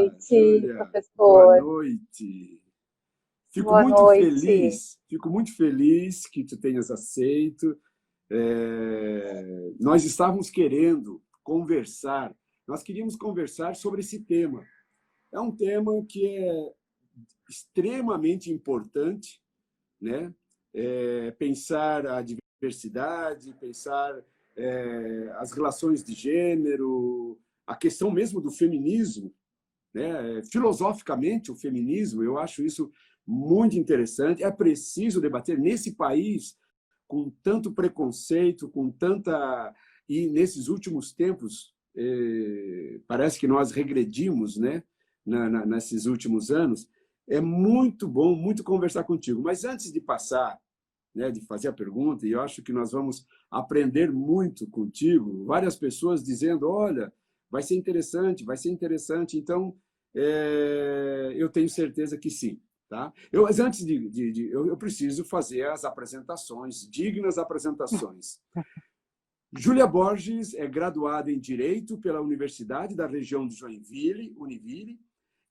noite, Júlia. Boa professor. noite. Boa noite. Fico muito feliz que tu tenhas aceito. Nós estávamos querendo conversar, nós queríamos conversar sobre esse tema. É um tema que é extremamente importante, né? Pensar a diversidade, pensar as relações de gênero, a questão mesmo do feminismo, né? Filosoficamente, o feminismo, eu acho isso muito interessante. É preciso debater nesse país com tanto preconceito, com tanta... E nesses últimos tempos, parece que nós regredimos, né? Nesses últimos anos. É muito bom, muito conversar contigo. Mas antes de passar, né, de fazer a pergunta, e eu acho que nós vamos aprender muito contigo, várias pessoas dizendo, olha, vai ser interessante, vai ser interessante. Então, eu tenho certeza que sim. Tá? Mas antes eu preciso fazer as apresentações, dignas apresentações. Júlia Borges é graduada em Direito pela Universidade da Região de Joinville, Univille,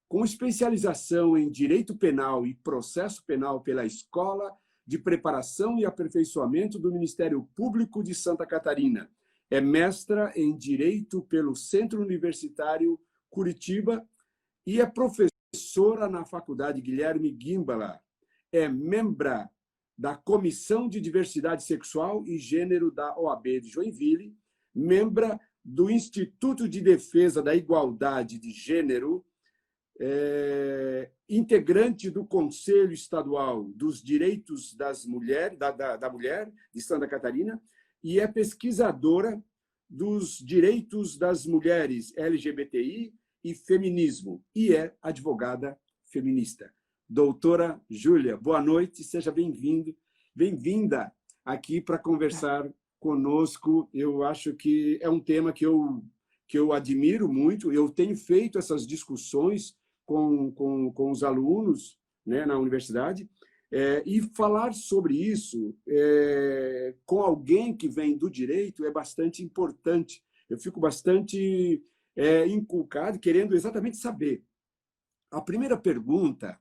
com especialização em Direito Penal e Processo Penal pela Escola de Preparação e Aperfeiçoamento do Ministério Público de Santa Catarina. É mestra em Direito pelo Centro Universitário Curitiba e é professora na Faculdade Guilherme Guimbala. É membra da Comissão de Diversidade Sexual e Gênero da OAB de Joinville, membra do Instituto de Defesa da Igualdade de Gênero, integrante do Conselho Estadual dos Direitos das Mulheres, da Mulher de Santa Catarina, e é pesquisadora dos direitos das mulheres LGBTI e feminismo, e é advogada feminista. Doutora Júlia, boa noite, seja bem-vinda aqui para conversar conosco. Eu acho que é um tema que eu admiro muito, eu tenho feito essas discussões com os alunos, né, na universidade, e falar sobre isso com alguém que vem do direito é bastante importante. Eu fico bastante inculcado, querendo exatamente saber. A primeira pergunta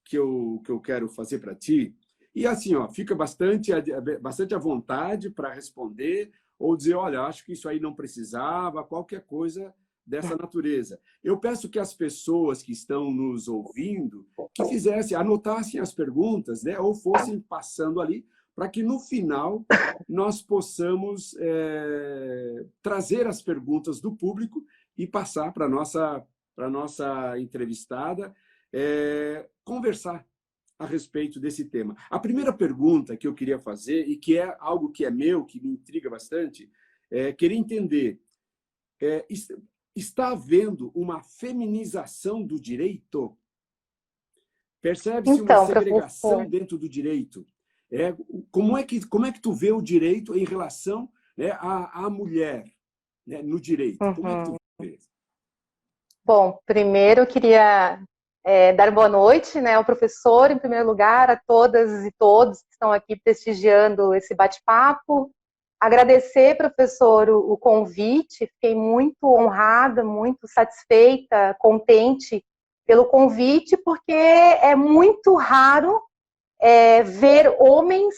que eu quero fazer para ti, e assim, ó, fica bastante à vontade para responder, ou dizer, olha, acho que isso aí não precisava, qualquer coisa dessa natureza. Eu peço que as pessoas que estão nos ouvindo, que anotassem as perguntas, né, ou fossem passando ali, para que no final nós possamos trazer as perguntas do público e passar para a nossa entrevistada conversar a respeito desse tema. A primeira pergunta que eu queria fazer, e que é algo que é meu, que me intriga bastante, queria entender, está havendo uma feminização do direito? Percebe-se uma Então, segregação professor, dentro do direito? Como é que tu vê o direito em relação, né, à mulher, né, no direito? Como é que tu vê? bom, primeiro eu queria dar boa noite, né, ao professor, em primeiro lugar, a todas e todos que estão aqui prestigiando esse bate-papo. Agradecer, professor, o convite, fiquei muito honrada, muito satisfeita, contente pelo convite, porque é muito raro ver homens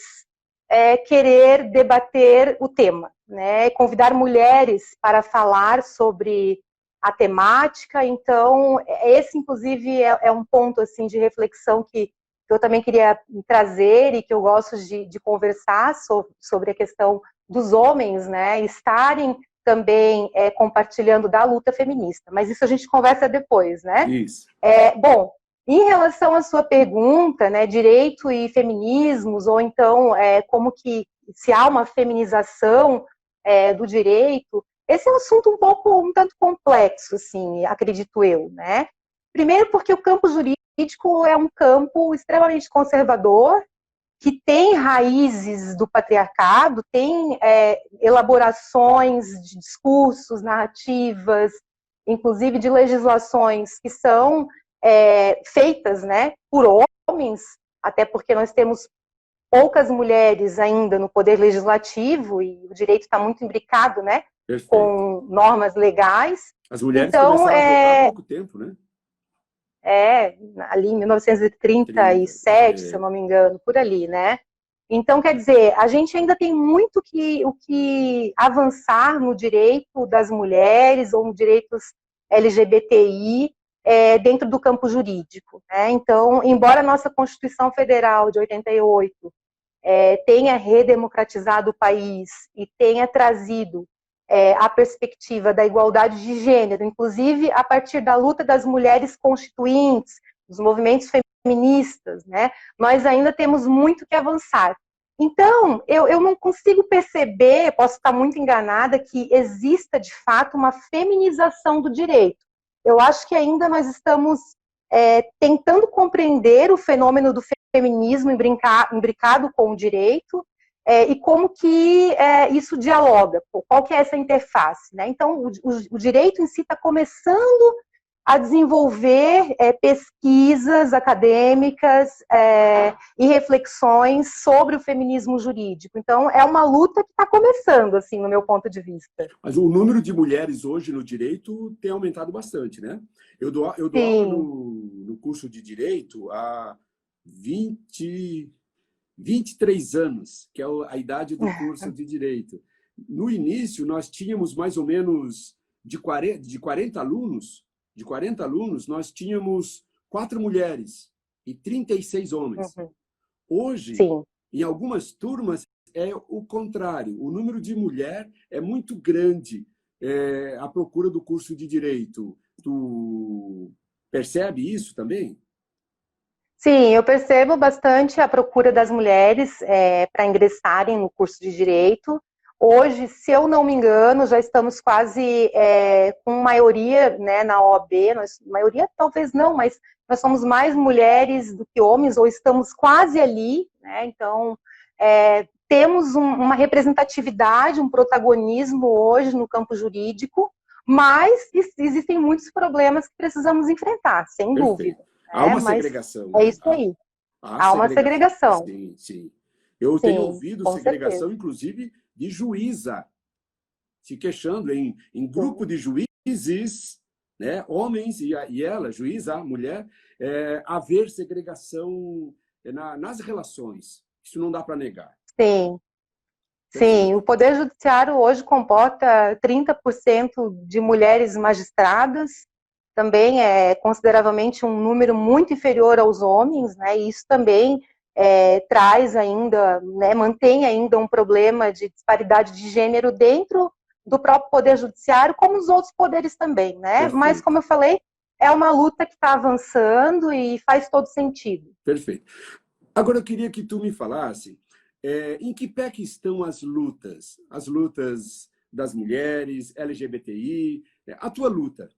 querer debater o tema, né? Convidar mulheres para falar sobre a temática. Então, esse, inclusive, é um ponto assim de reflexão que eu também queria trazer e que eu gosto de conversar sobre a questão dos homens, né, estarem também compartilhando da luta feminista. Mas isso a gente conversa depois, né? Isso. Bom, em relação à sua pergunta, né, direito e feminismos, ou então como que se há uma feminização do direito, esse é um assunto um tanto complexo, assim, acredito eu, né? Primeiro porque o campo jurídico é um campo extremamente conservador, que tem raízes do patriarcado, tem elaborações de discursos, narrativas, inclusive de legislações que são feitas, né, por homens, até porque nós temos poucas mulheres ainda no poder legislativo e o direito está muito imbricado, né, Perfeito. com normas legais. As mulheres então, começaram a votar há pouco tempo, né? ali em 30, 1937, se eu não me engano, por ali, né? Então, quer dizer, a gente ainda tem muito o que avançar no direito das mulheres ou nos direitos LGBTI dentro do campo jurídico, né? Então, embora a nossa Constituição Federal de 88 tenha redemocratizado o país e tenha trazido a perspectiva da igualdade de gênero, inclusive a partir da luta das mulheres constituintes, dos movimentos feministas, né? Nós ainda temos muito que avançar. Então, eu não consigo perceber, posso estar muito enganada, que exista de fato uma feminização do direito. Eu acho que ainda nós estamos tentando compreender o fenômeno do feminismo imbricado com o direito, e como que isso dialoga, qual que é essa interface, né? Então, o direito em si está começando a desenvolver pesquisas acadêmicas e reflexões sobre o feminismo jurídico. Então, é uma luta que está começando, assim, no meu ponto de vista. Mas o número de mulheres hoje no direito tem aumentado bastante, né? Eu dou aula no curso de Direito há 23 anos, que é a idade do curso de Direito. No início, nós tínhamos mais ou menos de 40 alunos, nós tínhamos 4 mulheres e 36 homens. Uhum. Hoje, Sim. em algumas turmas, é o contrário. O número de mulher é muito grande à procura do curso de Direito. Tu percebe isso também? Sim, eu percebo bastante a procura das mulheres para ingressarem no curso de Direito. Hoje, se eu não me engano, já estamos quase com maioria, né, na OAB. Maioria talvez não, mas nós somos mais mulheres do que homens, ou estamos quase ali, né? Então, temos uma representatividade, um protagonismo hoje no campo jurídico, mas existem muitos problemas que precisamos enfrentar, sem dúvida. Há uma Mas segregação. é isso aí. Há uma segregação. Sim, sim. Eu tenho ouvido segregação, inclusive, de juíza, se queixando em grupo de juízes, né, homens e ela, juíza, a mulher, haver segregação nas relações. Isso não dá para negar. Sim. Sim, o Poder Judiciário hoje comporta 30% de mulheres magistradas, também é consideravelmente um número muito inferior aos homens, né? E isso também traz ainda, né, mantém ainda um problema de disparidade de gênero dentro do próprio Poder Judiciário, como os outros poderes também, né? Perfeito. Mas, como eu falei, é uma luta que está avançando e faz todo sentido. Perfeito. Agora, eu queria que tu me falasse em que pé que estão as lutas das mulheres, LGBTI, a tua luta,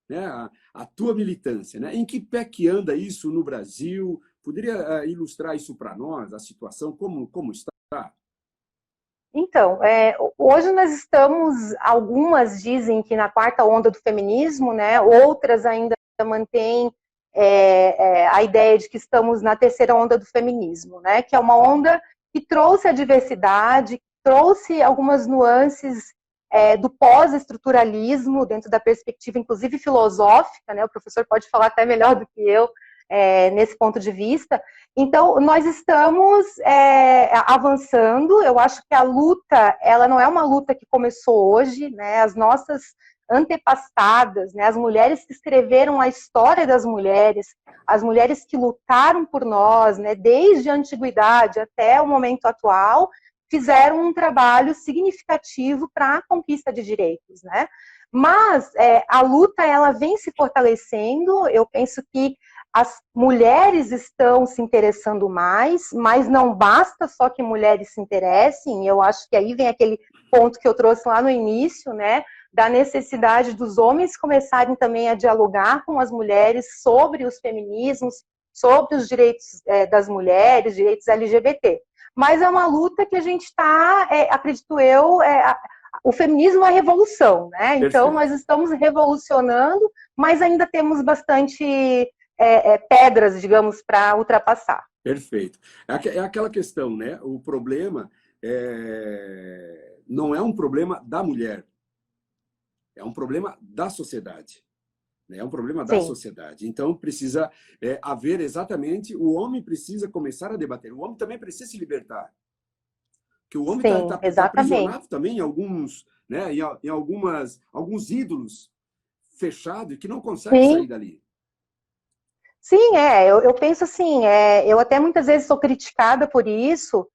né? A tua militância, né? Em que pé que anda isso no Brasil? Poderia ilustrar isso para nós, a situação, como está? Então, hoje nós estamos, algumas dizem que na quarta onda do feminismo, né? Outras ainda mantêm a ideia de que estamos na terceira onda do feminismo, né? Que é uma onda que trouxe a diversidade, trouxe algumas nuances do pós-estruturalismo dentro da perspectiva, inclusive filosófica, né? O professor pode falar até melhor do que eu nesse ponto de vista. Então, nós estamos avançando. Eu acho que a luta, ela não é uma luta que começou hoje, né? As nossas antepassadas, né? As mulheres que escreveram a história das mulheres, as mulheres que lutaram por nós, né? Desde a antiguidade até o momento atual, fizeram um trabalho significativo para a conquista de direitos, né? Mas a luta, ela vem se fortalecendo. Eu penso que as mulheres estão se interessando mais, mas não basta só que mulheres se interessem. Eu acho que aí vem aquele ponto que eu trouxe lá no início, né? Da necessidade dos homens começarem também a dialogar com as mulheres sobre os feminismos, sobre os direitos das mulheres, direitos LGBT. Mas é uma luta que a gente está, acredito eu, o feminismo é revolução, né? Então, nós estamos revolucionando, mas ainda temos bastante pedras, digamos, para ultrapassar. Perfeito. É aquela questão, né? O problema não é um problema da mulher, é um problema da sociedade. né? É um problema da sim, sociedade. Então, precisa haver exatamente, o homem precisa começar a debater. O homem também precisa se libertar. Que o homem sim, tá exatamente. aprisionado também em alguns, né, alguns ídolos fechados que não consegue sair Sim, dali. sim, eu penso assim, eu até muitas vezes sou criticada por isso,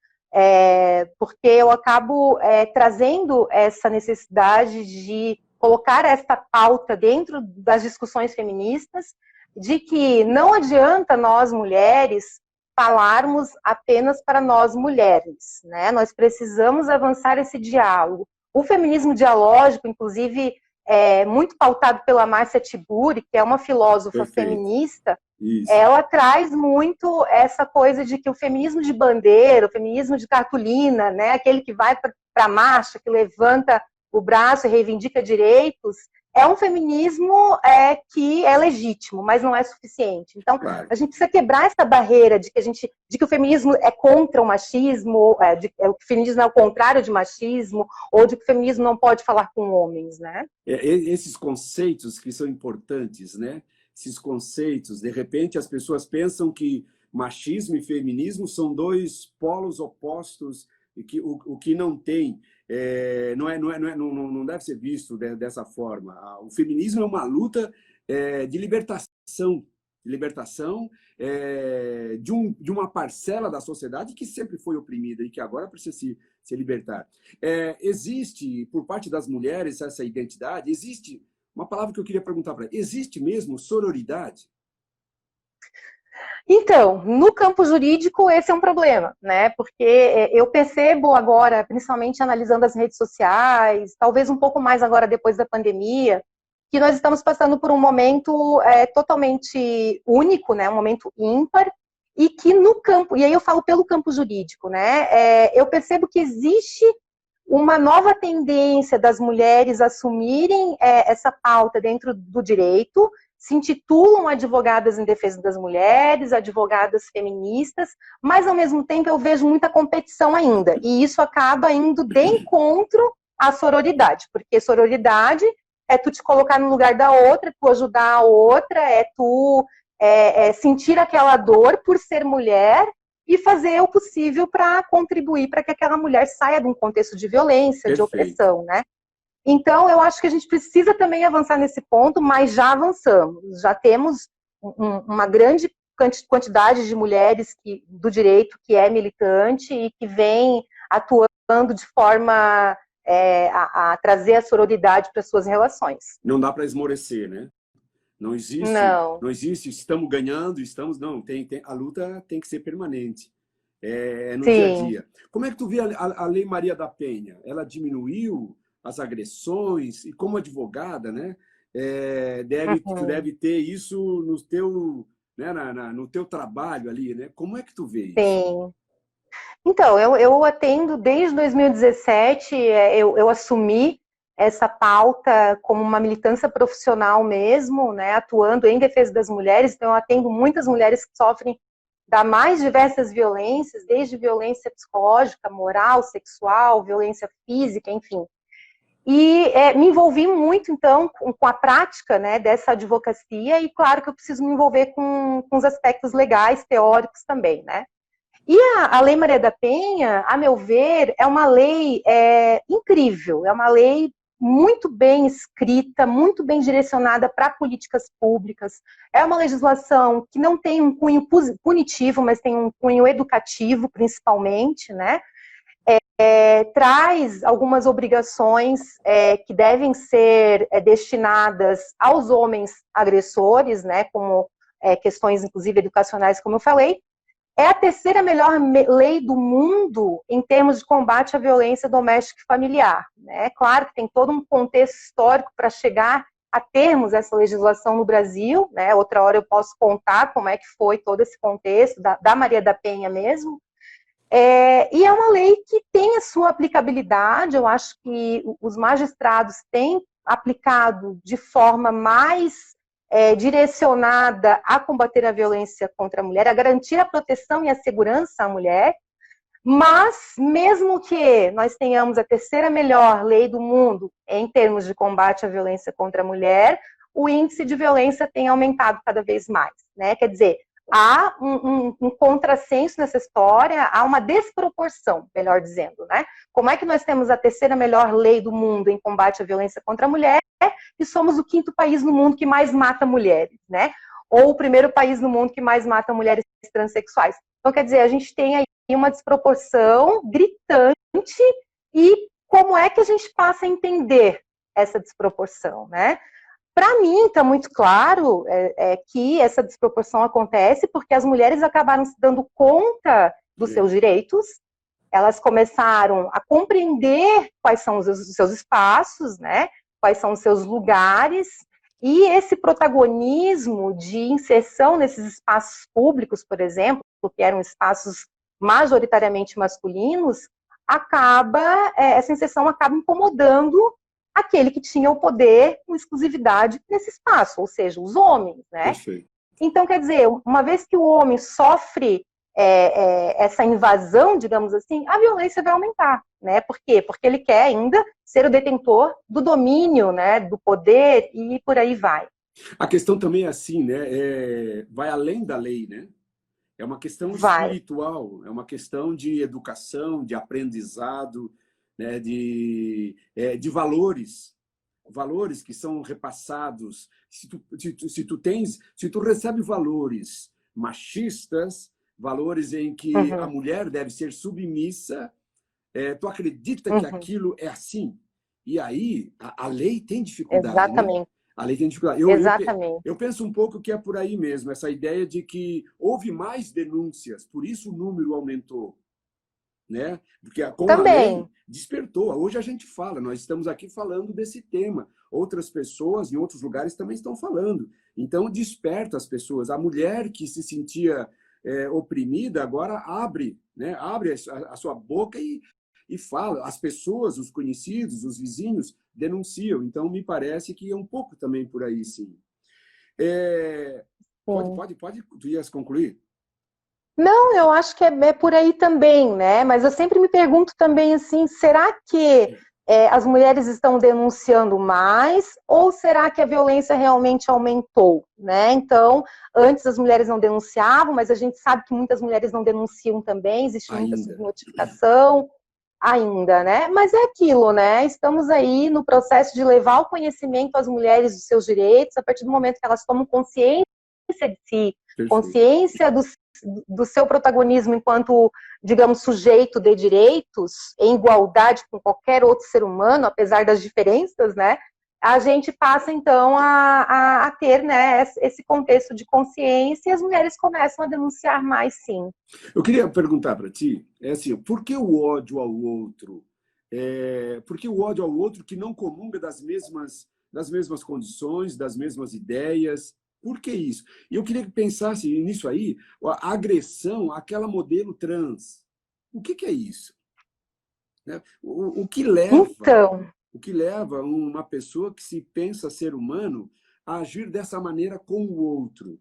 porque eu acabo trazendo essa necessidade de colocar essa pauta dentro das discussões feministas, de que não adianta nós mulheres falarmos apenas para nós mulheres, né? Nós precisamos avançar esse diálogo. O feminismo dialógico, inclusive, é muito pautado pela Márcia Tiburi, que é uma filósofa Perfeito. feminista, Isso. ela traz muito essa coisa de que o feminismo de bandeira, o feminismo de cartolina, né, aquele que vai para a marcha, que levanta o braço e reivindica direitos, é um feminismo que é legítimo, mas não é suficiente. Então, Claro. a gente precisa quebrar essa barreira de que o feminismo é contra o machismo, o feminismo é o contrário de machismo, ou de que o feminismo não pode falar com homens, né? Esses conceitos que são importantes, né? Esses conceitos, de repente as pessoas pensam que machismo e feminismo são dois polos opostos e que o que não tem não deve ser visto dessa forma. O feminismo é uma luta de libertação de uma parcela da sociedade que sempre foi oprimida e que agora precisa se libertar. Existe, por parte das mulheres, essa identidade? Existe uma palavra que eu queria perguntar para ela. Existe mesmo sororidade? Então, no campo jurídico, esse é um problema, né? Porque eu percebo agora, principalmente analisando as redes sociais, talvez um pouco mais agora depois da pandemia, que nós estamos passando por um momento totalmente único, né? Um momento ímpar, e que no campo, e aí eu falo pelo campo jurídico, né? Eu percebo que existe uma nova tendência das mulheres assumirem essa pauta dentro do direito, se intitulam advogadas em defesa das mulheres, advogadas feministas, mas ao mesmo tempo eu vejo muita competição ainda, e isso acaba indo de encontro à sororidade, porque sororidade é tu te colocar no lugar da outra, é tu ajudar a outra, é tu sentir aquela dor por ser mulher e fazer o possível para contribuir para que aquela mulher saia de um contexto de violência, de Perfeito. opressão, né? Então, eu acho que a gente precisa também avançar nesse ponto, mas já avançamos. Já temos uma grande quantidade de mulheres do direito que é militante e que vem atuando de forma a trazer a sororidade para suas relações. Não dá para esmorecer, né? Não. Não existe, estamos ganhando, não, a luta tem que ser permanente, no dia a Sim. dia. Como é que tu vê a Lei Maria da Penha? Ela diminuiu as agressões e como advogada, né, tu Uhum. deve ter isso no teu, né, no teu trabalho ali, né? Como é que tu vê isso? Sim. Então, eu atendo desde 2017, eu assumi essa pauta como uma militância profissional mesmo, né, atuando em defesa das mulheres, então eu atendo muitas mulheres que sofrem das mais diversas violências, desde violência psicológica, moral, sexual, violência física, enfim. E me envolvi muito, então, com a prática, né, dessa advocacia, e claro que eu preciso me envolver com os aspectos legais, teóricos também, né. E a Lei Maria da Penha, a meu ver, é uma lei incrível, é uma lei muito bem escrita, muito bem direcionada para políticas públicas. É uma legislação que não tem um cunho punitivo, mas tem um cunho educativo, principalmente, né? Traz algumas obrigações que devem ser destinadas aos homens agressores, né? Como questões, inclusive, educacionais, como eu falei. É a terceira melhor lei do mundo em termos de combate à violência doméstica e familiar. É claro que tem todo um contexto histórico para chegar a termos essa legislação no Brasil, né? Outra hora eu posso contar como é que foi todo esse contexto, da Maria da Penha mesmo. E é uma lei que tem a sua aplicabilidade, eu acho que os magistrados têm aplicado de forma mais direcionada a combater a violência contra a mulher, a garantir a proteção e a segurança à mulher, mas mesmo que nós tenhamos a terceira melhor lei do mundo em termos de combate à violência contra a mulher, o índice de violência tem aumentado cada vez mais, né? Quer dizer, há um contrassenso nessa história, há uma desproporção, melhor dizendo, né? Como é que nós temos a terceira melhor lei do mundo em combate à violência contra a mulher e somos o quinto país no mundo que mais mata mulheres, né? Ou o primeiro país no mundo que mais mata mulheres transexuais. Então, quer dizer, a gente tem aí uma desproporção gritante e como é que a gente passa a entender essa desproporção, né? Para mim, está muito claro que essa desproporção acontece porque as mulheres acabaram se dando conta dos seus direitos, elas começaram a compreender quais são os seus espaços, né? Quais são os seus lugares, e esse protagonismo de inserção nesses espaços públicos, por exemplo, que eram espaços majoritariamente masculinos, essa inserção acaba incomodando aquele que tinha o poder com exclusividade nesse espaço, ou seja, os homens, né? Perfeito. Então, quer dizer, uma vez que o homem sofre essa invasão, digamos assim, a violência vai aumentar, né? Por quê? Porque ele quer ainda ser o detentor do domínio, né? Do poder e por aí vai. A questão também é assim, né? Vai além da lei, né? É uma questão espiritual, é uma questão de educação, de aprendizado, né? De valores que são repassados. Se tu recebe valores machistas, valores em que a mulher deve ser submissa, tu acredita que aquilo é assim? E aí a lei tem dificuldade. Exatamente. Né? A lei tem dificuldade. Exatamente. Eu penso um pouco que é por aí mesmo, essa ideia de que houve mais denúncias, por isso o número aumentou. Né? Porque com a lei despertou. Hoje a gente fala, nós estamos aqui falando desse tema. Outras pessoas em outros lugares também estão falando. Então desperta as pessoas. A mulher que se sentia oprimida agora abre, né? Abre a sua boca e fala. As pessoas, os conhecidos, os vizinhos denunciam. Então me parece que é um pouco também por aí, sim. Pode, tu ias concluir? Não, eu acho que é por aí também, né? Mas eu sempre me pergunto também assim, será que as mulheres estão denunciando mais ou será que a violência realmente aumentou, né? Então, antes as mulheres não denunciavam, mas a gente sabe que muitas mulheres não denunciam também, existe muita subnotificação ainda, né? Mas é aquilo, né? Estamos aí no processo de levar o conhecimento às mulheres dos seus direitos, a partir do momento que elas tomam consciência de si, consciência do seu protagonismo enquanto, digamos, sujeito de direitos, em igualdade com qualquer outro ser humano, apesar das diferenças, né? A gente passa, então, a ter, né, esse contexto de consciência e as mulheres começam a denunciar mais, sim. Eu queria perguntar para ti, assim, por que o ódio ao outro? Por que o ódio ao outro que não comunga das mesmas condições, das mesmas ideias? Por que isso? E eu queria que pensasse nisso aí, a agressão àquela modelo trans. O que é isso? O que leva uma pessoa que se pensa ser humano a agir dessa maneira com o outro?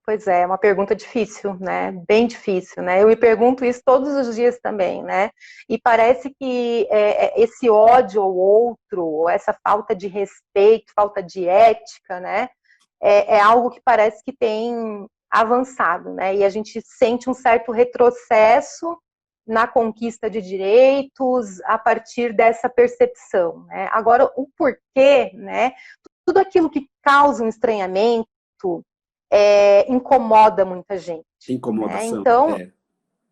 Pois é uma pergunta difícil, né? Bem difícil, né? Eu me pergunto isso todos os dias também, né? E parece que esse ódio ao outro, ou essa falta de respeito, falta de ética, né? É algo que parece que tem avançado, né? E a gente sente um certo retrocesso na conquista de direitos a partir dessa percepção, né? Agora, o porquê, né? Tudo aquilo que causa um estranhamento incomoda muita gente. Incomodação. Né? Então,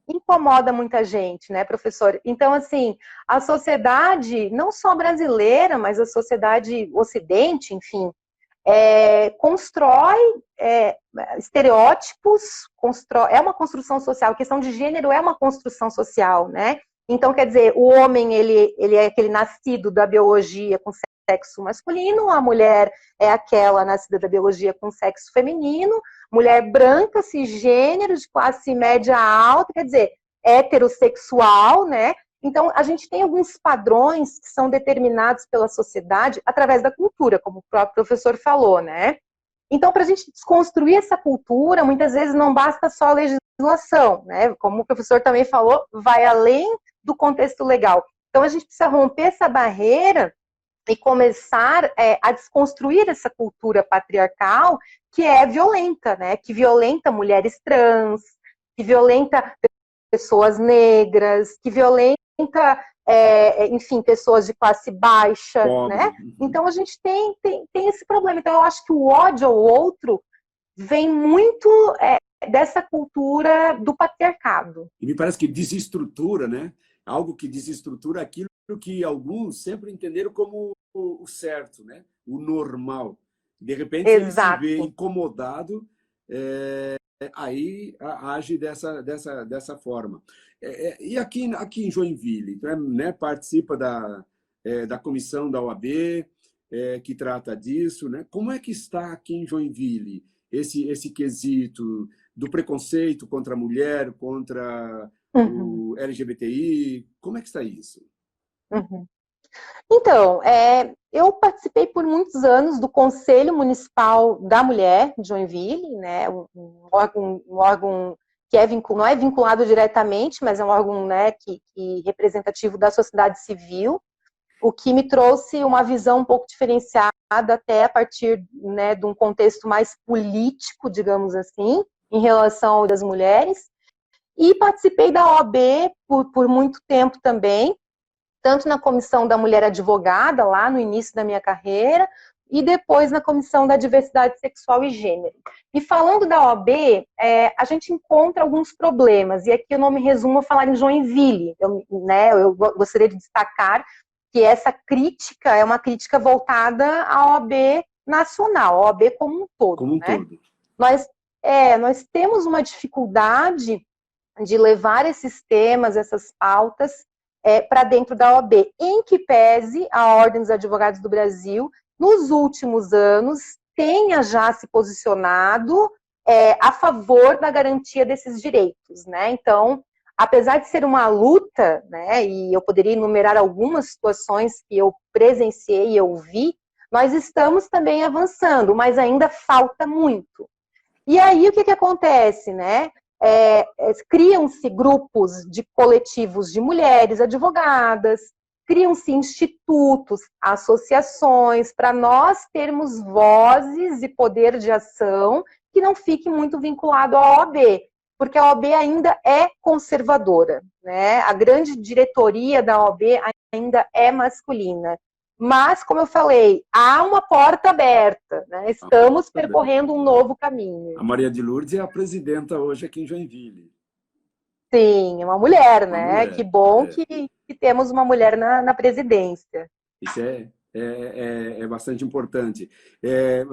incomoda muita gente, né, professor? Então, assim, a sociedade, não só brasileira, mas a sociedade ocidente, enfim, constrói estereótipos, é uma construção social. A questão de gênero é uma construção social, né? Então, quer dizer, o homem, ele é aquele nascido da biologia com sexo masculino, a mulher é aquela nascida da biologia com sexo feminino, mulher branca, cisgênero, de classe média alta, quer dizer, heterossexual, né? Então, a gente tem alguns padrões que são determinados pela sociedade através da cultura, como o próprio professor falou, né? Então, para a gente desconstruir essa cultura, muitas vezes não basta só a legislação, né? Como o professor também falou, vai além do contexto legal. Então, a gente precisa romper essa barreira e começar a desconstruir essa cultura patriarcal que é violenta, né? Que violenta mulheres trans, que violenta pessoas negras, que violenta, enfim, pessoas de classe baixa, Pobre. né? Então a gente tem esse problema. Então eu acho que o ódio ao outro vem muito dessa cultura do patriarcado. E me parece que desestrutura, né? Algo que desestrutura aquilo que alguns sempre entenderam como o certo, né? O normal. De repente ele se vê Exato. incomodado, aí age dessa forma. E aqui em Joinville, né, participa da comissão da OAB, que trata disso, né? Como é que está aqui em Joinville esse quesito do preconceito contra a mulher, contra o LGBTI? Como é que está isso? Uhum. Então, eu participei por muitos anos do Conselho Municipal da Mulher de Joinville, né, um órgão que não é vinculado diretamente, mas é um órgão, né, que representativo da sociedade civil, o que me trouxe uma visão um pouco diferenciada até a partir, né, de um contexto mais político, digamos assim, em relação às mulheres. E participei da OAB por muito tempo também, tanto na comissão da mulher advogada, lá no início da minha carreira, e depois na comissão da diversidade sexual e gênero. E falando da OAB, a gente encontra alguns problemas, e aqui eu não me resumo a falar em Joinville, eu gostaria de destacar que essa crítica é uma crítica voltada à OAB nacional, a OAB como um todo. Como um né? todo. Nós temos uma dificuldade de levar esses temas, essas pautas, para dentro da OAB, em que pese a Ordem dos Advogados do Brasil, nos últimos anos, tenha já se posicionado a favor da garantia desses direitos, né? Então, apesar de ser uma luta, né, e eu poderia enumerar algumas situações que eu presenciei e eu vi, nós estamos também avançando, mas ainda falta muito. E aí, o que acontece, né? Criam-se grupos de coletivos de mulheres advogadas, criam-se institutos, associações, para nós termos vozes e poder de ação que não fique muito vinculado à OAB, porque a OAB ainda é conservadora, né? A grande diretoria da OAB ainda é masculina. Mas, como eu falei, há uma porta aberta, né? Estamos percorrendo um novo caminho. A Maria de Lourdes é a presidenta hoje aqui em Joinville. Sim, uma mulher, Uma né? mulher. Que bom que temos uma mulher na presidência. Isso é bastante importante.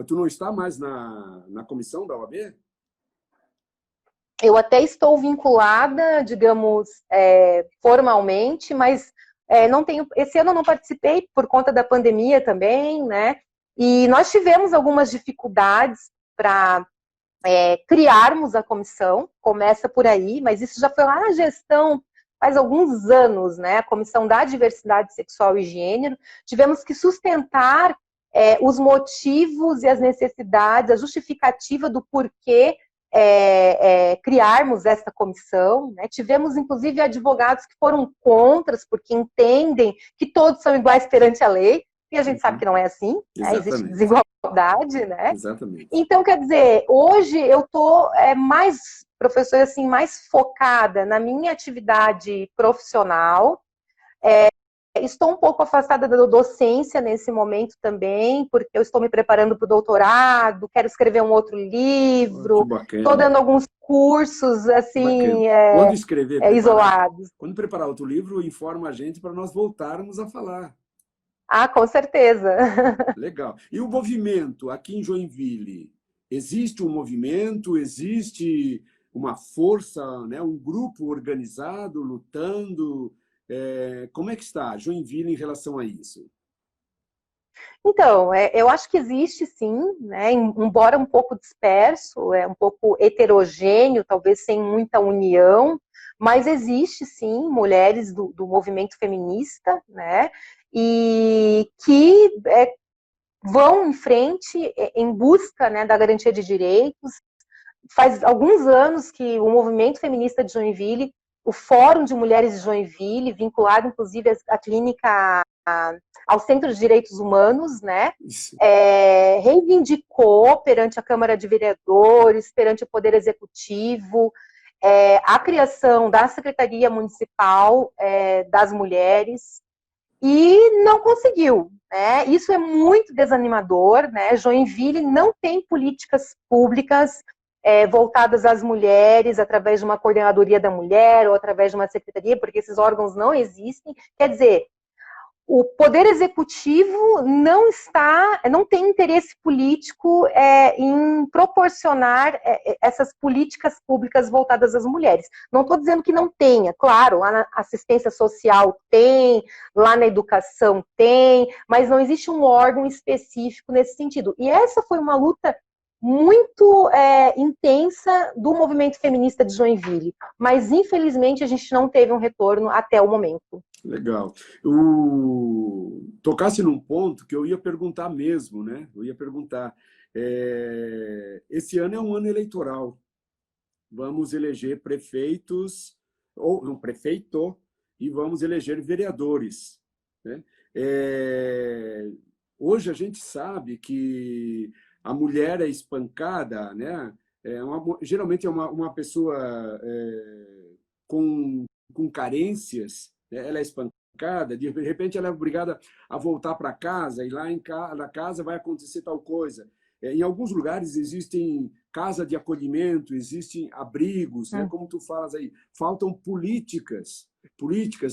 Tu não está mais na comissão da OAB? Eu até estou vinculada, digamos, formalmente, mas não tenho. Esse ano eu não participei por conta da pandemia também, né? E nós tivemos algumas dificuldades para criarmos a comissão, começa por aí, mas isso já foi lá na gestão faz alguns anos, né? A Comissão da Diversidade Sexual e Gênero. Tivemos que sustentar os motivos e as necessidades, a justificativa do porquê criarmos essa comissão. Né? Tivemos, inclusive, advogados que foram contras, porque entendem que todos são iguais perante a lei, e a gente sabe que não é assim, né? Existe desigualdade, né? Exatamente. Então, quer dizer, hoje eu estou mais, professora, assim, mais focada na minha atividade profissional. Estou um pouco afastada da docência nesse momento também, porque eu estou me preparando para o doutorado, quero escrever um outro livro, estou dando alguns cursos, assim, quando escrever, isolados. Quando preparar outro livro, informa a gente para nós voltarmos a falar. Ah, com certeza. Legal. E o movimento aqui em Joinville? Existe um movimento, existe uma força, né? Um grupo organizado, lutando? Como é que está Joinville em relação a isso? Então, eu acho que existe sim, né? Embora um pouco disperso, um pouco heterogêneo, talvez sem muita união, mas existe sim mulheres do movimento feminista, né? E que vão em frente em busca, né, da garantia de direitos. Faz alguns anos que o movimento feminista de Joinville, o Fórum de Mulheres de Joinville, vinculado inclusive à clínica ao Centro de Direitos Humanos, né? Isso. Reivindicou perante a Câmara de Vereadores, perante o Poder Executivo, a criação da Secretaria Municipal das Mulheres, e não conseguiu, né? Isso é muito desanimador, né? Joinville não tem políticas públicas voltadas às mulheres, através de uma coordenadoria da mulher ou através de uma secretaria, porque esses órgãos não existem. Quer dizer, o Poder Executivo não tem interesse político em proporcionar essas políticas públicas voltadas às mulheres. Não estou dizendo que não tenha, claro, lá na assistência social tem, lá na educação tem, mas não existe um órgão específico nesse sentido. E essa foi uma luta muito intensa do movimento feminista de Joinville, mas infelizmente a gente não teve um retorno até o momento. Legal. Tocasse num ponto que eu ia perguntar mesmo, né? Eu ia perguntar. Esse ano é um ano eleitoral. Vamos eleger prefeitos, ou um prefeito, e vamos eleger vereadores, né? Hoje a gente sabe que a mulher é espancada, né? Geralmente é uma pessoa com carências, né? Ela é espancada, de repente ela é obrigada a voltar para casa, e lá na casa vai acontecer tal coisa. Em alguns lugares existem casa de acolhimento, existem abrigos, né? Como tu falas aí, faltam políticas,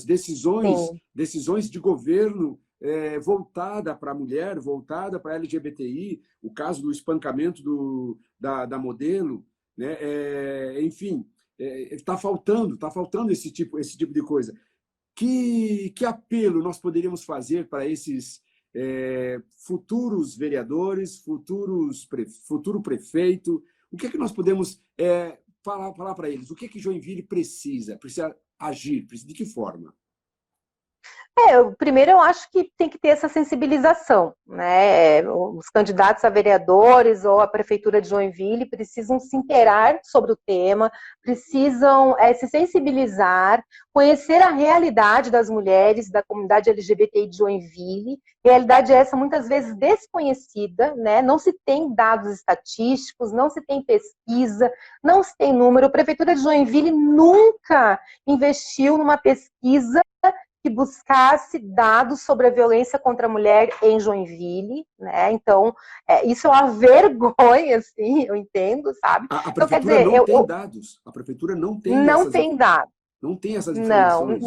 decisões de governo voltada para a mulher, voltada para a LGBTI, o caso do espancamento da modelo, né? Enfim, está faltando esse tipo de coisa. Que apelo nós poderíamos fazer para esses futuros vereadores, futuro prefeito? O que é que nós podemos falar para eles? O que é que Joinville precisa? Precisa agir? De que forma? Primeiro eu acho que tem que ter essa sensibilização, né? Os candidatos a vereadores ou a prefeitura de Joinville precisam se inteirar sobre o tema, precisam se sensibilizar, conhecer a realidade das mulheres da comunidade LGBTI de Joinville, realidade essa muitas vezes desconhecida, né? Não se tem dados estatísticos, não se tem pesquisa, não se tem número. A prefeitura de Joinville nunca investiu numa pesquisa que buscasse dados sobre a violência contra a mulher em Joinville, né? Então, isso é uma vergonha, assim, eu entendo, sabe? A Então, quer prefeitura dizer, não tem dados. A prefeitura não tem dados. Não tem essas informações.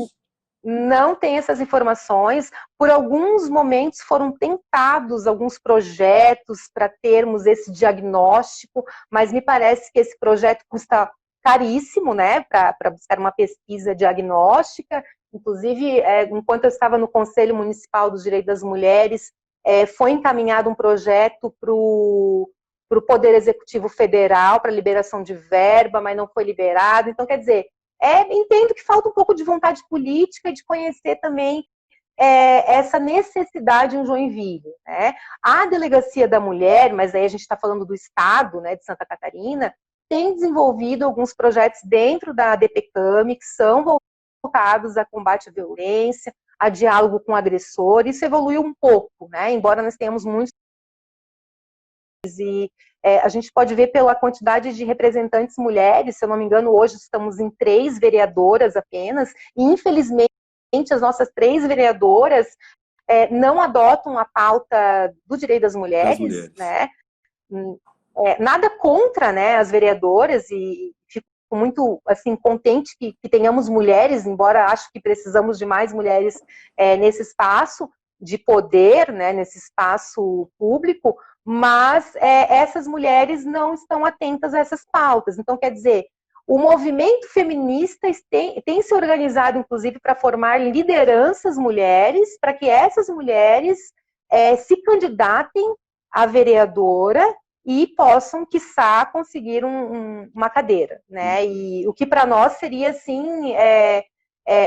Não tem essas informações. Por alguns momentos foram tentados alguns projetos para termos esse diagnóstico, mas me parece que esse projeto custa caríssimo, né, para buscar uma pesquisa diagnóstica. Inclusive, enquanto eu estava no Conselho Municipal dos Direitos das Mulheres, foi encaminhado um projeto para o Poder Executivo Federal, para liberação de verba, mas não foi liberado. Então, quer dizer, entendo que falta um pouco de vontade política e de conhecer também essa necessidade em Joinville, né? A Delegacia da Mulher, mas aí a gente está falando do Estado, né, de Santa Catarina, tem desenvolvido alguns projetos dentro da DPCAM que são voltados a combate à violência, a diálogo com o agressor. Isso evoluiu um pouco, né? Embora nós tenhamos muitos. E a gente pode ver pela quantidade de representantes mulheres, se eu não me engano, hoje estamos em 3 vereadoras apenas, e infelizmente as nossas 3 vereadoras não adotam a pauta do direito das mulheres, né? Nada contra, né, as vereadoras, e fico muito assim, contente que tenhamos mulheres, embora acho que precisamos de mais mulheres nesse espaço de poder, né, nesse espaço público, mas essas mulheres não estão atentas a essas pautas. Então, quer dizer, o movimento feminista tem se organizado, inclusive, para formar lideranças mulheres, para que essas mulheres se candidatem a vereadora e possam, quiçá, conseguir uma cadeira, né? E o que para nós seria, assim,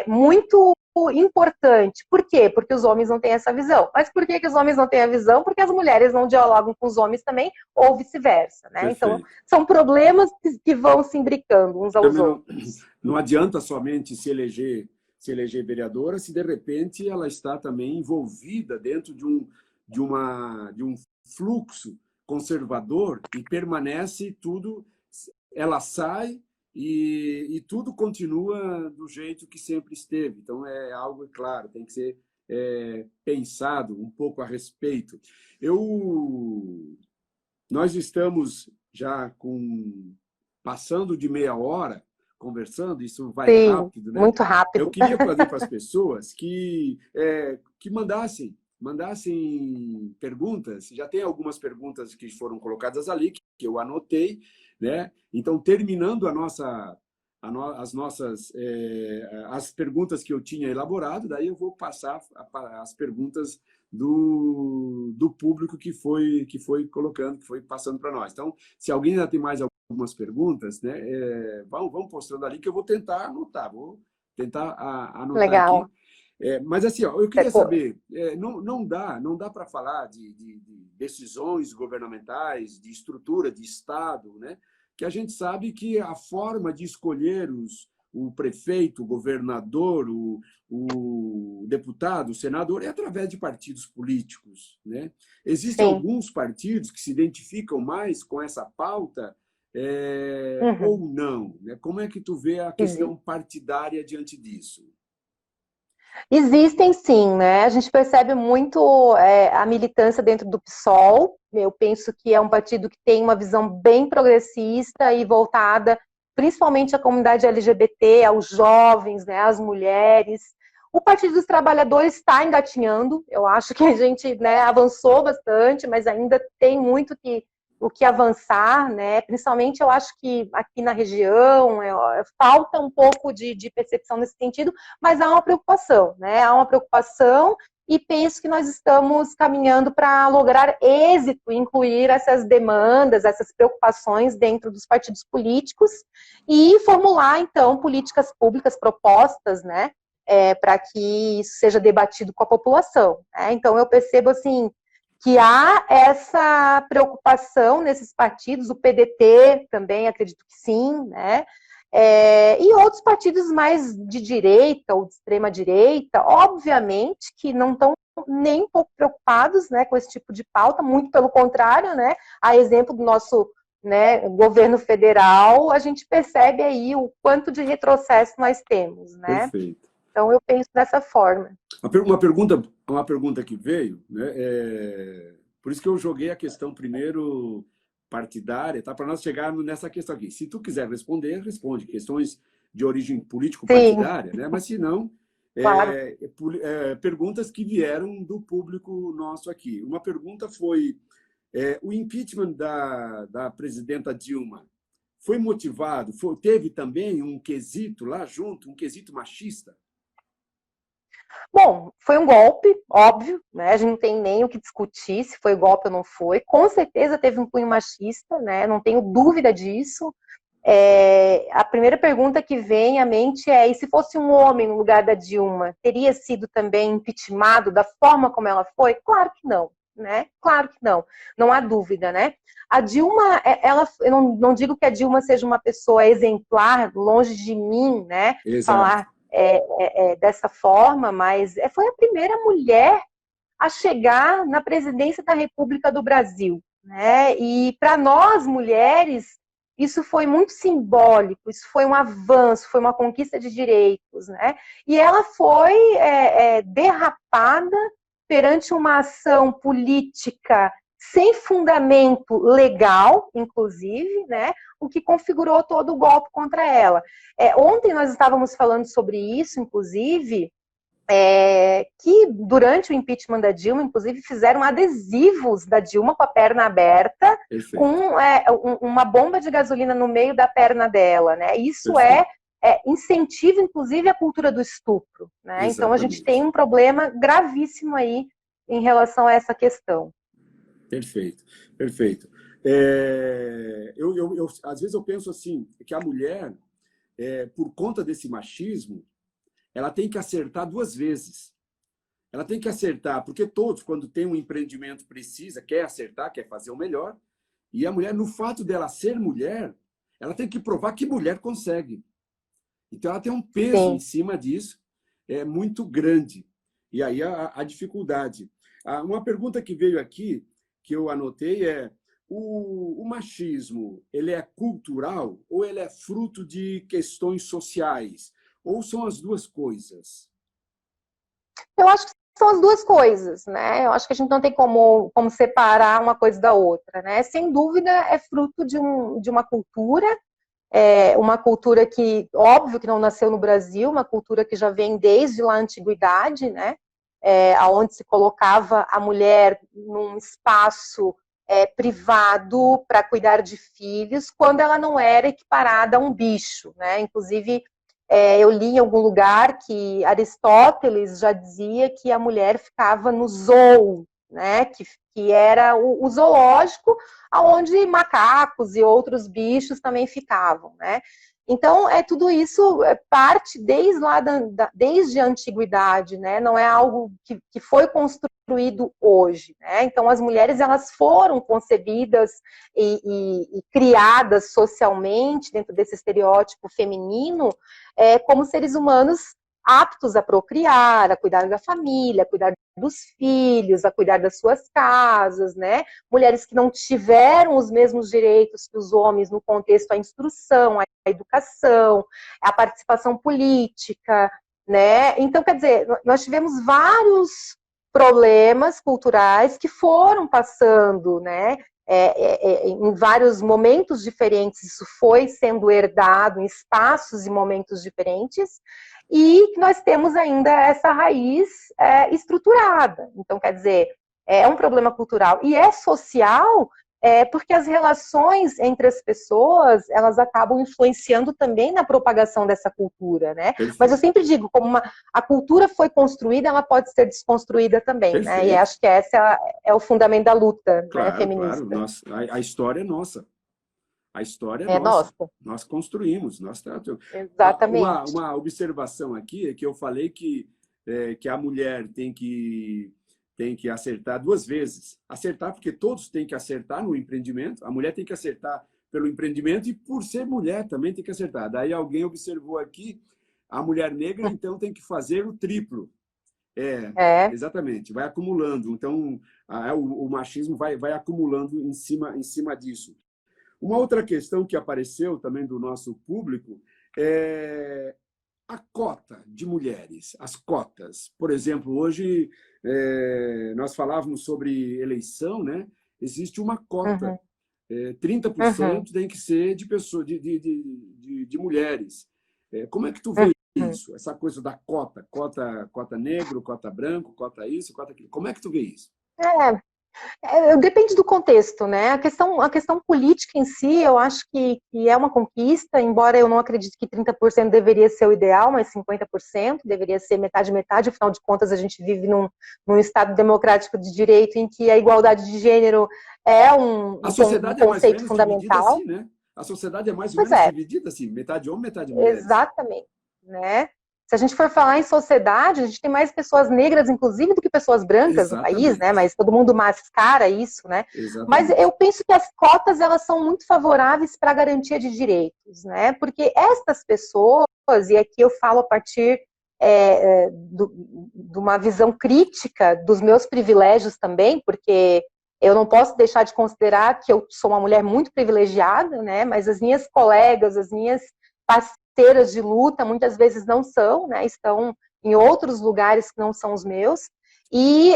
muito importante. Por quê? Porque os homens não têm essa visão. Mas por que os homens não têm a visão? Porque as mulheres não dialogam com os homens também, ou vice-versa, né? Então, são problemas que vão se imbricando uns aos outros. Não adianta somente se eleger se eleger vereadora se, de repente, ela está também envolvida dentro de um fluxo conservador e permanece tudo, ela sai e tudo continua do jeito que sempre esteve. Então, é algo, claro, tem que ser pensado um pouco a respeito. Nós estamos já passando de meia hora conversando, isso vai Sim, rápido, né? muito Eu rápido. queria fazer para as pessoas que mandassem perguntas. Já tem algumas perguntas que foram colocadas ali, que eu anotei, né? Então, terminando as perguntas que eu tinha elaborado, daí eu vou passar as perguntas do público que foi colocando, que foi passando para nós. Então, se alguém ainda tem mais algumas perguntas, né, vão postando ali que eu vou tentar anotar, anotar aqui. Legal. Mas assim, ó, eu queria saber, não dá para falar de decisões governamentais, de estrutura de Estado, né? Que a gente sabe que a forma de escolher o prefeito, o governador, o deputado, o senador, é através de partidos políticos, né? Existem Sim. alguns partidos que se identificam mais com essa pauta Uhum. ou não, né? Como é que tu vê a questão partidária diante disso? Existem sim, né? A gente percebe muito a militância dentro do PSOL. Eu penso que é um partido que tem uma visão bem progressista e voltada principalmente à comunidade LGBT, aos jovens, né, às mulheres. O Partido dos Trabalhadores está engatinhando. Eu acho que a gente, né, avançou bastante, mas ainda tem muito o que avançar, né? Principalmente eu acho que aqui na região falta um pouco de percepção nesse sentido, mas há uma preocupação, né? Há uma preocupação e penso que nós estamos caminhando para lograr êxito, incluir essas demandas, essas preocupações dentro dos partidos políticos e formular, então, políticas públicas, propostas, né? Para que isso seja debatido com a população. Né? Então, eu percebo, assim, que há essa preocupação nesses partidos, o PDT também, acredito que sim, né? E outros partidos mais de direita ou de extrema direita, obviamente que não estão nem um pouco preocupados, né, com esse tipo de pauta, muito pelo contrário, né? A exemplo do nosso, né, governo federal, a gente percebe aí o quanto de retrocesso nós temos, né? Perfeito. Então eu penso dessa forma. Uma pergunta que veio, né? Por isso que eu joguei a questão primeiro partidária, tá? Para nós chegarmos nessa questão aqui. Se tu quiser responder, responde. Questões de origem Sim, político-partidária, né? Mas se não, claro. perguntas que vieram do público nosso aqui. Uma pergunta foi: o impeachment da presidenta Dilma foi motivado? Teve também um quesito lá junto, um quesito machista? Bom, foi um golpe, óbvio, né? A gente não tem nem o que discutir se foi golpe ou não foi. Com certeza teve um cunho machista, né? Não tenho dúvida disso. A primeira pergunta que vem à mente é: e se fosse um homem no lugar da Dilma, teria sido também impeachmentado da forma como ela foi? Claro que não, né? Claro que não. Não há dúvida, né? A Dilma, eu não digo que a Dilma seja uma pessoa exemplar, longe de mim, né? Exato. Falar dessa forma, mas foi a primeira mulher a chegar na presidência da República do Brasil, né? E para nós mulheres isso foi muito simbólico, isso foi um avanço, foi uma conquista de direitos, né? E ela foi derrapada perante uma ação política sem fundamento legal, inclusive, né? O que configurou todo o golpe contra ela. Ontem nós estávamos falando sobre isso, inclusive, que durante o impeachment da Dilma, inclusive, fizeram adesivos da Dilma com a perna aberta, Perfeito. com uma bomba de gasolina no meio da perna dela, né? Isso Perfeito. incentiva, inclusive, a cultura do estupro, né? Então a gente tem um problema gravíssimo aí em relação a essa questão. Perfeito, perfeito. Às vezes eu penso assim, que a mulher, por conta desse machismo, ela tem que acertar duas vezes. Ela tem que acertar, porque todos, quando tem um empreendimento, quer acertar, quer fazer o melhor. E a mulher, no fato dela ser mulher, ela tem que provar que mulher consegue. Então, ela tem um peso em Sim. cima disso. é muito grande. E aí a dificuldade. Uma pergunta que veio aqui, que eu anotei, é: o machismo, ele é cultural ou ele é fruto de questões sociais? Ou são as duas coisas? Eu acho que são as duas coisas, né? Eu acho que a gente não tem como separar uma coisa da outra, né? Sem dúvida, é fruto de uma cultura que, óbvio que não nasceu no Brasil, uma cultura que já vem desde lá a antiguidade, né? Onde se colocava a mulher num espaço privado para cuidar de filhos, quando ela não era equiparada a um bicho, né? Inclusive, eu li em algum lugar que Aristóteles já dizia que a mulher ficava no zoo, né? Que era o zoológico, onde macacos e outros bichos também ficavam, né? Então, tudo isso parte desde a antiguidade, né? Não é algo que foi construído hoje, né? Então, as mulheres elas foram concebidas e criadas socialmente dentro desse estereótipo feminino como seres humanos aptos a procriar, a cuidar da família, a cuidar dos filhos, a cuidar das suas casas, né? Mulheres que não tiveram os mesmos direitos que os homens no contexto da instrução, a educação, a participação política, né? Então, quer dizer, nós tivemos vários problemas culturais que foram passando, né? Em vários momentos diferentes, isso foi sendo herdado em espaços e momentos diferentes, e nós temos ainda essa raiz estruturada. Então, quer dizer, é um problema cultural e é social, porque as relações entre as pessoas, elas acabam influenciando também na propagação dessa cultura, né? Mas eu Perfeito. sempre digo, como a cultura foi construída, ela pode ser desconstruída também, né? E Perfeito. acho que esse é o fundamento da luta, né, Claro, claro. feminista. A história é nossa. A história é É nossa. nossa, Nós construímos, nós tratamos. exatamente. Uma observação aqui é que eu falei que a mulher tem que acertar duas vezes. Acertar porque todos têm que acertar no empreendimento. A mulher tem que acertar pelo empreendimento e por ser mulher também tem que acertar. Daí alguém observou aqui, a mulher negra então tem que fazer o triplo. É. Exatamente, vai acumulando. Então, o machismo vai acumulando em cima disso. Uma outra questão que apareceu também do nosso público é a cota de mulheres, as cotas. Por exemplo, hoje nós falávamos sobre eleição, né? Existe uma cota, Uhum, uhum, 30% tem que ser de pessoas, de mulheres. Como é que tu vê uhum. isso? Essa coisa da cota negro, cota branco, cota isso, cota aquilo. Como é que tu vê isso? Depende do contexto, né? A questão política em si, eu acho que é uma conquista, embora eu não acredite que 30% deveria ser o ideal, mas 50% deveria ser metade, metade, afinal de contas a gente vive num Estado democrático de direito em que a igualdade de gênero é A um sociedade é mais ou conceito menos dividida fundamental. assim, né? A sociedade é mais ou Pois menos é, dividida assim, metade homem, metade mulheres. exatamente, né? Se a gente for falar em sociedade, a gente tem mais pessoas negras, inclusive, do que pessoas brancas no país, né? Exatamente, Mas todo mundo mascara isso, né? Mas eu exatamente. penso que as cotas, elas são muito favoráveis para a garantia de direitos, né? Porque estas pessoas, e aqui eu falo a partir de uma visão crítica dos meus privilégios também, porque eu não posso deixar de considerar que eu sou uma mulher muito privilegiada, né? Mas as minhas colegas, as minhas parceiras de luta, muitas vezes não são, né? Estão em outros lugares que não são os meus. E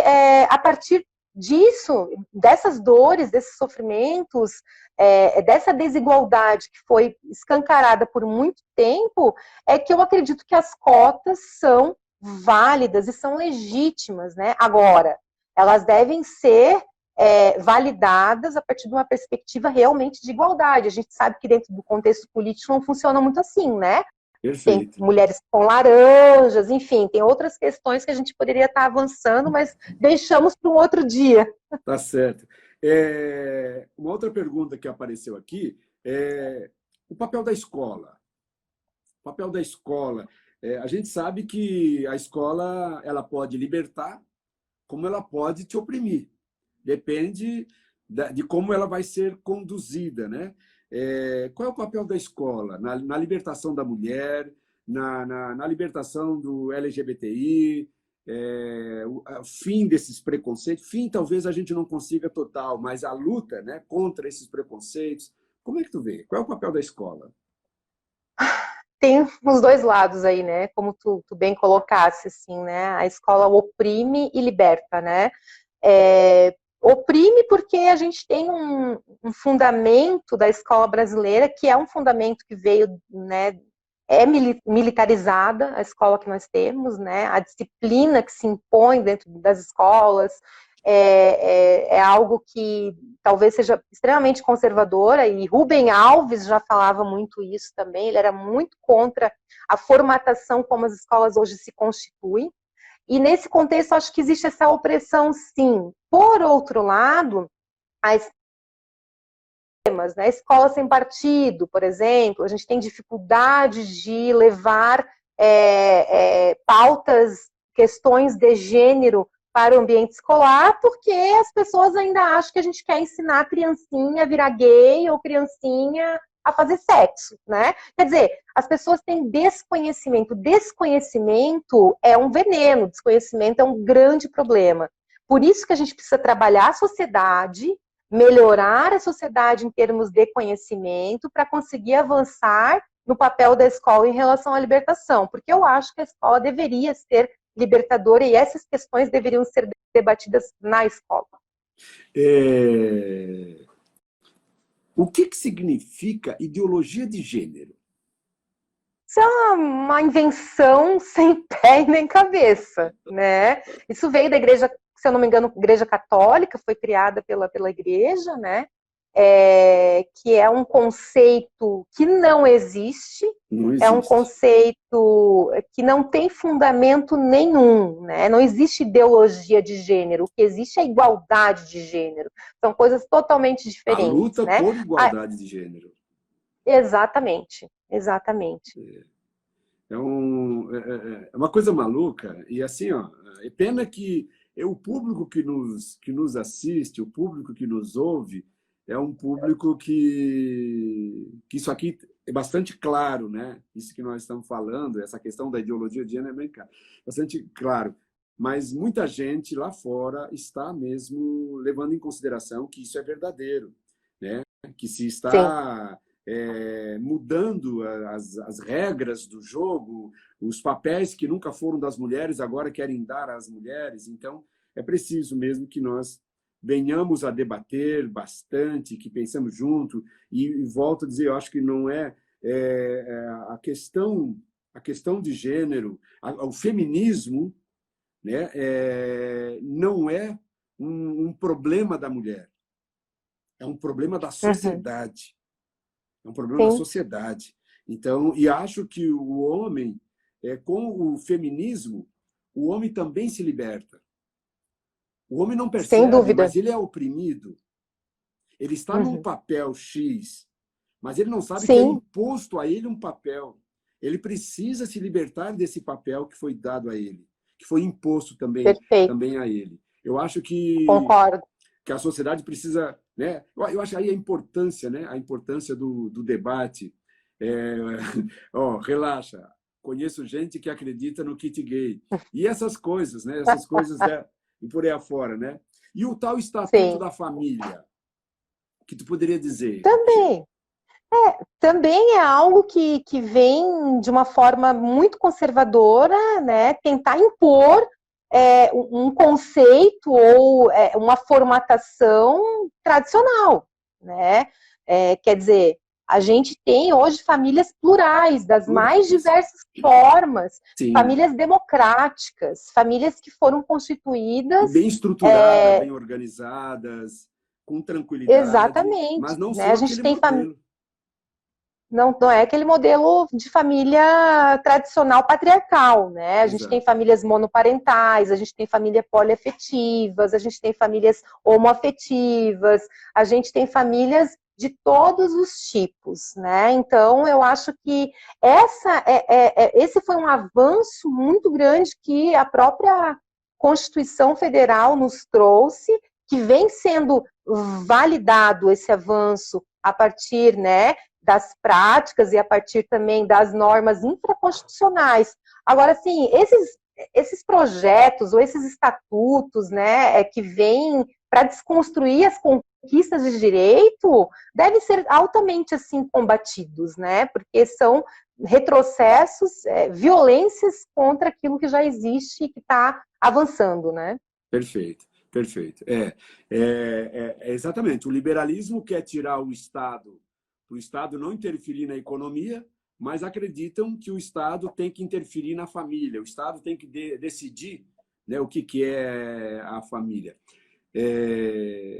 a partir disso, dessas dores, desses sofrimentos, dessa desigualdade que foi escancarada por muito tempo, é que eu acredito que as cotas são válidas e são legítimas, né? Agora, elas devem ser validadas a partir de uma perspectiva realmente de igualdade. A gente sabe que dentro do contexto político não funciona muito assim, né? Tem Perfeito. mulheres com laranjas, enfim, tem outras questões que a gente poderia estar avançando, mas deixamos para um outro dia. Tá certo. Uma outra pergunta que apareceu aqui é o papel da escola. O papel da escola. A gente sabe que a escola ela pode libertar, como ela pode te oprimir. Depende de como ela vai ser conduzida, né? Qual é o papel da escola na libertação da mulher, na libertação do LGBTI, o fim desses preconceitos. Fim talvez a gente não consiga total, mas a luta, né, contra esses preconceitos. Como é que tu vê? Qual é o papel da escola? Tem os dois lados aí, né? Como tu bem colocasse, assim, né? A escola oprime e liberta, né? Oprime porque a gente tem um fundamento da escola brasileira que é um fundamento que veio, né? É militarizada a escola que nós temos, né? A disciplina que se impõe dentro das escolas é algo que talvez seja extremamente conservadora, e Rubem Alves já falava muito isso também, ele era muito contra a formatação como as escolas hoje se constituem, e nesse contexto acho que existe essa opressão, sim. Por outro lado, as né? Escola sem partido, por exemplo, a gente tem dificuldade de levar pautas, questões de gênero para o ambiente escolar, porque as pessoas ainda acham que a gente quer ensinar a criancinha a virar gay ou criancinha a fazer sexo, né? Quer dizer, as pessoas têm desconhecimento. Desconhecimento é um veneno, desconhecimento é um grande problema. Por isso que a gente precisa trabalhar a sociedade, melhorar a sociedade em termos de conhecimento para conseguir avançar no papel da escola em relação à libertação, porque eu acho que a escola deveria ser libertadora e essas questões deveriam ser debatidas na escola. O que significa ideologia de gênero? Isso é uma invenção sem pé nem cabeça, né? Isso veio da igreja, se eu não me engano, igreja católica, foi criada pela igreja, né? Que é um conceito que não existe, é um conceito que não tem fundamento nenhum, né? Não existe ideologia de gênero, o que existe é igualdade de gênero, são coisas totalmente diferentes. A luta, né? por igualdade de gênero. Exatamente, exatamente. É uma coisa maluca, e assim, ó, é pena que o público que nos assiste, o público que nos ouve, é um público que isso aqui é bastante claro, né? Isso que nós estamos falando, essa questão da ideologia de gênero é bem claro, bastante claro. Mas muita gente lá fora está mesmo levando em consideração que isso é verdadeiro, né? Que se está mudando as regras do jogo, os papéis que nunca foram das mulheres agora querem dar às mulheres. Então, é preciso mesmo que nós venhamos a debater bastante, que pensemos junto. E volto a dizer, eu acho que não a questão de gênero, o feminismo, né, não é um problema da mulher, é um problema da sociedade. É um problema da sociedade. Então, e acho que o homem, com o feminismo, o homem também se liberta. O homem não percebe, mas ele é oprimido. Ele está num papel X, mas ele não sabe que é imposto a ele um papel. Ele precisa se libertar desse papel que foi dado a ele, que foi imposto também a ele. Eu acho que concordo, que a sociedade precisa, né? Eu acho aí a importância, né? A importância do debate. Relaxa, conheço gente que acredita no kit gay e essas coisas, né? Essas coisas e por aí afora, né? E o tal estatuto da família, que tu poderia dizer? Também é algo que vem de uma forma muito conservadora, né? Tentar impor um conceito ou uma formatação tradicional, né? Quer dizer, a gente tem hoje famílias plurais, das mais diversas formas, famílias democráticas, famílias que foram constituídas... Bem estruturadas, bem organizadas, com tranquilidade. Exatamente. Mas não né? são aquele modelo. Não é aquele modelo de família tradicional patriarcal, né? A gente tem famílias monoparentais, a gente tem famílias poliafetivas, a gente tem famílias homoafetivas, a gente tem famílias de todos os tipos, né? Então, eu acho que esse foi um avanço muito grande que a própria Constituição Federal nos trouxe, que vem sendo validado esse avanço a partir, né, das práticas e a partir também das normas infraconstitucionais. Agora, assim, esses projetos ou esses estatutos, né, que vêm para desconstruir as conquistas de direito, devem ser altamente assim combatidos, né, porque são retrocessos, violências contra aquilo que já existe e que está avançando, né? Perfeito, perfeito. Exatamente. O liberalismo quer tirar o Estado, para o Estado não interferir na economia, mas acreditam que o Estado tem que interferir na família, o Estado tem que decidir, né, o que é a família.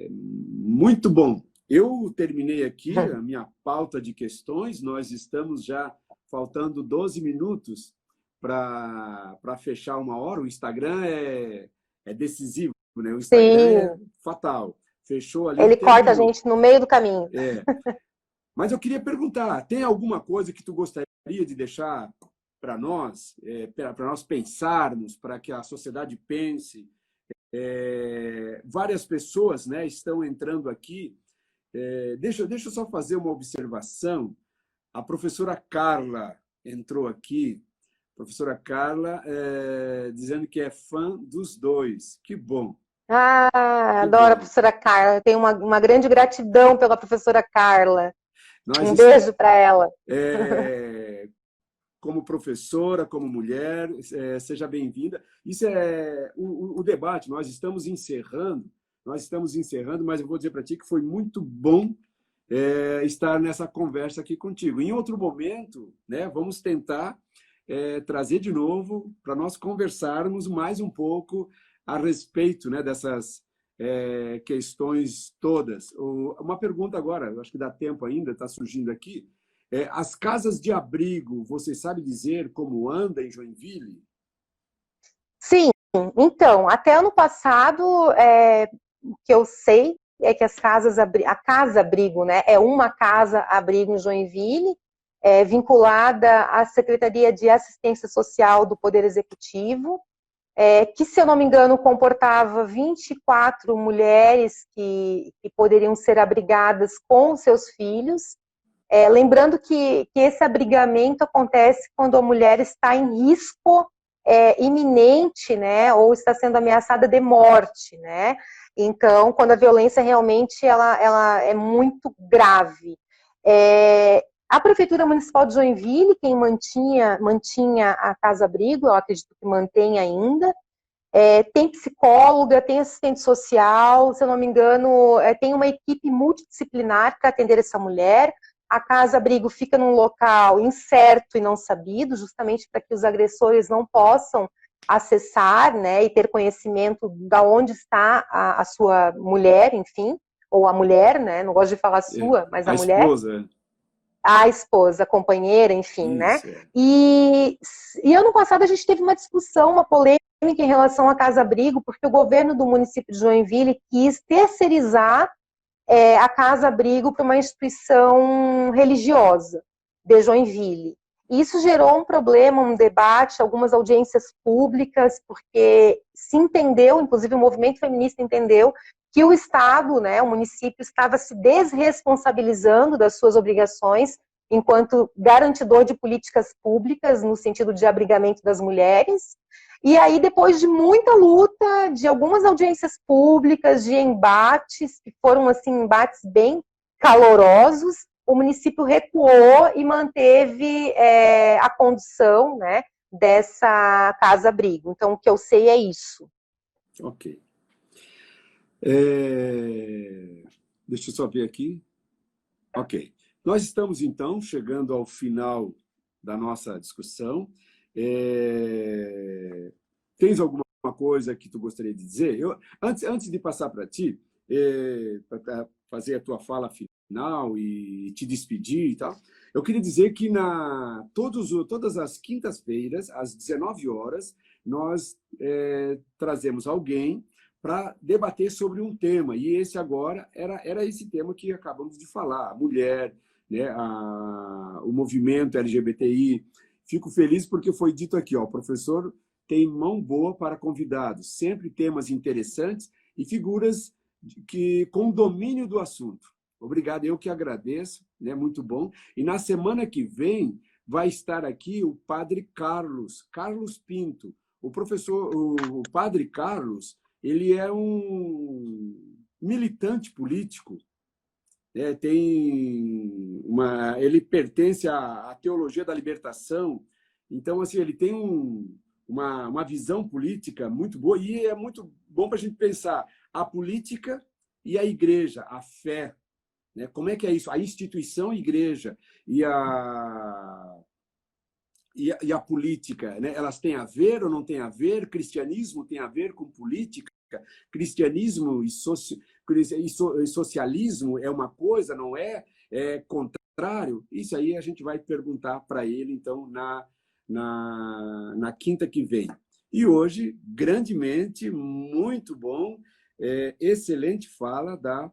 Muito bom. Eu terminei aqui a minha pauta de questões, nós estamos já faltando 12 minutos para fechar 1 hora. O Instagram é decisivo, né? O Instagram é Sim. fatal. Fechou ali, Ele corta a terminou. gente no meio do caminho. Mas eu queria perguntar, tem alguma coisa que tu gostaria de deixar para nós pensarmos, para que a sociedade pense? Várias pessoas, né, estão entrando aqui. Deixa eu só fazer uma observação. A professora Carla entrou aqui. Professora Carla, dizendo que é fã dos dois. Que bom. Ah, Que adoro a bom. professora Carla. Eu tenho uma grande gratidão pela professora Carla. Nós, Um beijo para ela. como professora, como mulher, seja bem-vinda. Isso é o debate. Nós estamos encerrando, mas eu vou dizer para ti que foi muito bom estar nessa conversa aqui contigo. Em outro momento, né, vamos tentar trazer de novo para nós conversarmos mais um pouco a respeito, né, dessas questões todas. Uma pergunta agora, eu acho que dá tempo ainda, está surgindo aqui. As casas de abrigo, você sabe dizer como anda em Joinville? Sim, então, até ano passado, o que eu sei é que a casa-abrigo, né, é uma casa-abrigo em Joinville, vinculada à Secretaria de Assistência Social do Poder Executivo, que, se eu não me engano, comportava 24 mulheres que poderiam ser abrigadas com seus filhos. Lembrando que esse abrigamento acontece quando a mulher está em risco iminente, né, ou está sendo ameaçada de morte, né? Então, quando a violência realmente ela é muito grave. A Prefeitura Municipal de Joinville, quem mantinha a Casa-Abrigo, eu acredito que mantém ainda, tem psicóloga, tem assistente social, se eu não me engano, tem uma equipe multidisciplinar para atender essa mulher. A casa-abrigo fica num local incerto e não sabido, justamente para que os agressores não possam acessar, né, e ter conhecimento de onde está a sua mulher, enfim, ou a mulher, né, não gosto de falar sua, mas a A mulher. esposa. A esposa, a companheira, enfim, né? Isso. E ano passado a gente teve uma discussão, uma polêmica em relação à casa-abrigo, porque o governo do município de Joinville quis terceirizar a casa-abrigo para uma instituição religiosa de Joinville. E isso gerou um problema, um debate, algumas audiências públicas, porque se entendeu, inclusive o movimento feminista entendeu, que o Estado, né, o município, estava se desresponsabilizando das suas obrigações enquanto garantidor de políticas públicas no sentido de abrigamento das mulheres. E aí, depois de muita luta, de algumas audiências públicas, de embates, que foram assim, embates bem calorosos, o município recuou e manteve a condução, né, dessa casa-abrigo. Então, o que eu sei é isso. Ok. Deixa eu só ver aqui. Ok. Nós estamos, então, chegando ao final da nossa discussão. Tens alguma coisa que tu gostaria de dizer? Antes de passar para ti, para fazer a tua fala final e te despedir e tal, eu queria dizer que todas as quintas-feiras, às 19 horas, nós trazemos alguém para debater sobre um tema. E esse agora era esse tema que acabamos de falar, a mulher, né, o movimento LGBTI. Fico feliz porque foi dito aqui, ó, o professor tem mão boa para convidados, sempre temas interessantes e figuras com domínio do assunto. Obrigado, eu que agradeço, né? Muito bom. E na semana que vem vai estar aqui o padre Carlos Pinto. O professor, o padre Carlos, ele é um militante político, né? Ele pertence à teologia da libertação. Então, assim, ele tem uma visão política muito boa e é muito bom para a gente pensar a política e a igreja, a fé, né? Como é que é isso? A instituição igreja e a política, né? Elas têm a ver ou não têm a ver? Cristianismo tem a ver com política? Cristianismo e socialismo é uma coisa, não é? É contrário? Isso aí a gente vai perguntar para ele, então, na quinta que vem. E hoje, grandemente, muito bom, excelente fala da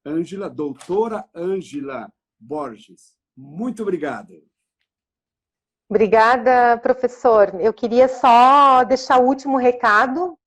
Ângela, doutora Ângela Borges. Muito obrigado. Obrigada, professor. Eu queria só deixar o último recado.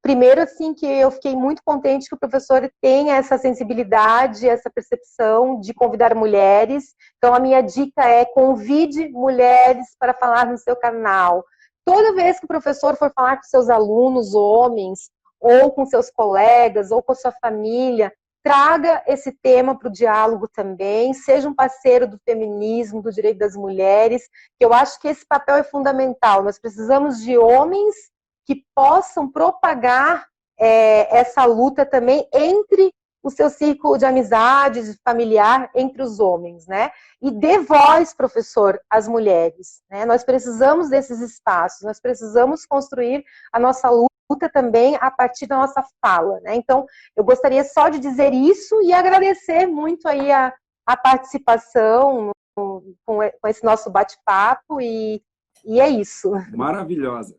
Primeiro, assim, que eu fiquei muito contente que o professor tenha essa sensibilidade, essa percepção de convidar mulheres. Então, a minha dica é: convide mulheres para falar no seu canal. Toda vez que o professor for falar com seus alunos, homens, ou com seus colegas, ou com a sua família, traga esse tema para o diálogo também, seja um parceiro do feminismo, do direito das mulheres, que eu acho que esse papel é fundamental. Nós precisamos de homens que possam propagar essa luta também entre o seu círculo de amizades, familiar, entre os homens, né? E dê voz, professor, às mulheres, né? Nós precisamos desses espaços, nós precisamos construir a nossa luta também a partir da nossa fala, né? Então, eu gostaria só de dizer isso e agradecer muito aí a participação com esse nosso bate-papo e é isso. Maravilhosa,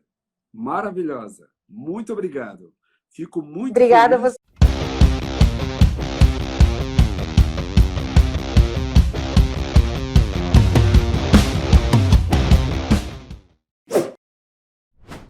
maravilhosa. Muito obrigado. Fico muito Obrigada feliz. a você.